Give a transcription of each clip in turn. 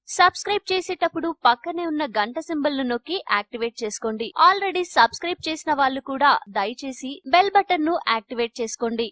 Subscribe చేసేటప్పుడు పక్కనే ఉన్న గంట సింబల్ ను నొక్కి యాక్టివేట్ చేసుకోండి. ఆల్రెడీ సబ్స్క్రైబ్ చేసిన వాళ్ళు కూడా దయచేసి బెల్ బటన్ ను యాక్టివేట్ చేసుకోండి.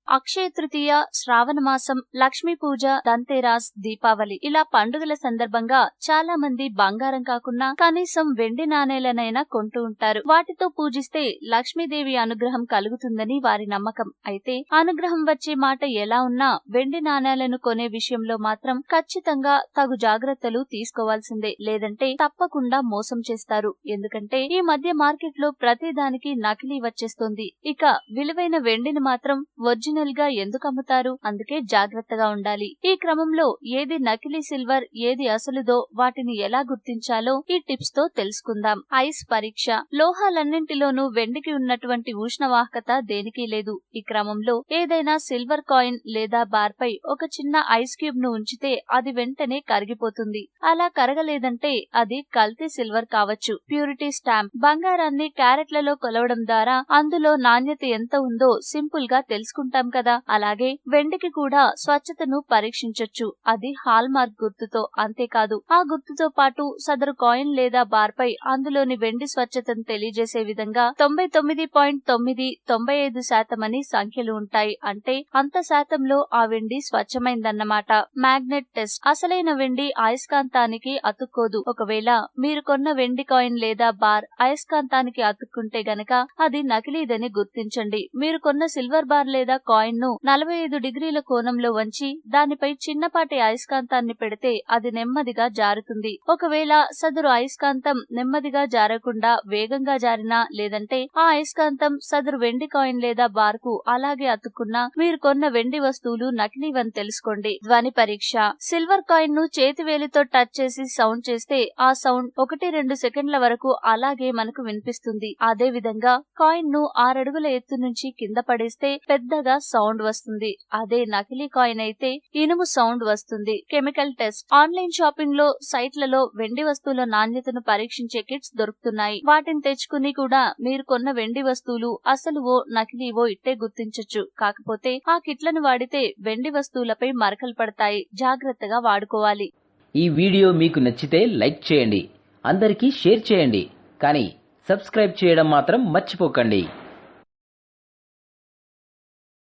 అక్షయ తృతీయ, శ్రావణ మాసం, లక్ష్మీ పూజ, ధన్తేరాస్, దీపావళి ఇలా పండుగల సందర్భంగా చాలా మంది బంగారం కాకున్నా కనీసం వెండి నాణేలనైనా కొంటూ ఉంటారు. వాటితో పూజిస్తే లక్ష్మీదేవి అనుగ్రహం కలుగుతుందని వారి నమ్మకం. అయితే అనుగ్రహం వచ్చే మాట ఎలా ఉన్నా వెండి నాణేలను కొనే విషయంలో మాత్రం ఖచ్చితంగా తగు జాగ్రత్తలు తీసుకోవాల్సిందే. లేదంటే తప్పకుండా మోసం చేస్తారు. ఎందుకంటే ఈ మధ్య మార్కెట్ లో ప్రతి దానికి నకిలీ వచ్చేస్తోంది. ఇక విలువైన వెండిని మాత్రం ఒరిజినల్ గా ఎందుకు అమ్ముతారు? అందుకే జాగ్రత్తగా ఉండాలి. ఈ క్రమంలో ఏది నకిలీ సిల్వర్, ఏది అసలుదో వాటిని ఎలా గుర్తించాలో ఈ టిప్స్ తో తెలుసుకుందాం. ఐస్ పరీక్ష. లోహాలన్నింటిలోనూ వెండికి ఉన్నటువంటి ఉష్ణవాహకత దేనికి లేదు. ఈ క్రమంలో ఏదైనా సిల్వర్ కాయిన్ లేదా బార్ పై ఒక చిన్న ఐస్ క్యూబ్ ను ఉంచితే అది వెంటనే కరిగిపోతుంది. అలా కరగలేదంటే అది కల్తీ సిల్వర్ కావచ్చు. Purity stamp. బంగారాన్ని క్యారెట్లలో కొలవడం ద్వారా అందులో నాణ్యత ఎంత ఉందో సింపుల్ గా తెలుసుకుంటాం కదా. అలాగే వెండికి కూడా స్వచ్ఛతను పరీక్షించొచ్చు. అది హాల్ మార్క్ గుర్తుతో. అంతేకాదు ఆ గుర్తుతో పాటు సదరు కాయిన్ లేదా బార్ పై అందులోని వెండి స్వచ్ఛతను తెలియజేసే విధంగా 99.995% అని సంఖ్యలు ఉంటాయి. అంటే అంత శాతంలో ఆ వెండి స్వచ్ఛమైందన్నమాట. Magnet test. అసలైన వెండి అయస్కాంతానికి అతుక్కోదు. ఒకవేళ మీరు కొన్న వెండి కాయిన్ లేదా బార్ అయస్కాంతానికి అతుక్కుంటే గనక అది నకిలీదని గుర్తించండి. మీరు కొన్న సిల్వర్ బార్ లేదా కాయిన్ ను 45 డిగ్రీల కోణంలో వంచి దానిపై చిన్నపాటి అయస్కాంతాన్ని పెడితే అది నెమ్మదిగా జారుతుంది. ఒకవేళ సదరు అయస్కాంతం నెమ్మదిగా జారకుండా వేగంగా జారినా, లేదంటే ఆ అయస్కాంతం సదరు వెండి కాయిన్ లేదా బార్ కు అలాగే అతుక్కున్నా మీరు కొన్న వెండి వస్తువులు నకిలీవని తెలుసుకోండి. ధ్వని పరీక్ష. సిల్వర్ కాయిన్ ను చేతివేలితో టచ్ చేసి సౌండ్ చేస్తే ఆ సౌండ్ 1-2 సెకండ్ల వరకు అలాగే మనకు వినిపిస్తుంది. అదే విధంగా కాయిన్ ను 6 అడుగుల ఎత్తు నుంచి కింద పడేస్తే పెద్దగా సౌండ్ వస్తుంది. అదే నకిలీ కాయిన్ అయితే ఇనుము సౌండ్ వస్తుంది. Chemical test. ఆన్లైన్ షాపింగ్ లో సైట్లలో వెండి వస్తువుల నాణ్యతను పరీక్షించే కిట్స్ దొరుకుతున్నాయి. వాటిని తెచ్చుకుని కూడా మీరు కొన్న వెండి వస్తువులు అసలువో నకిలీవో ఇట్టే గుర్తించొచ్చు. కాకపోతే ఆ కిట్లను వాడితే వెండి వస్తువులపై మరకలు పడతాయి. జాగ్రత్తగా వాడుకోవాలి. ఈ వీడియో మీకు నచ్చితే లైక్ చేయండి, అందరికీ షేర్ చేయండి, కానీ సబ్స్క్రైబ్ చేయడం మాత్రం మర్చిపోకండి.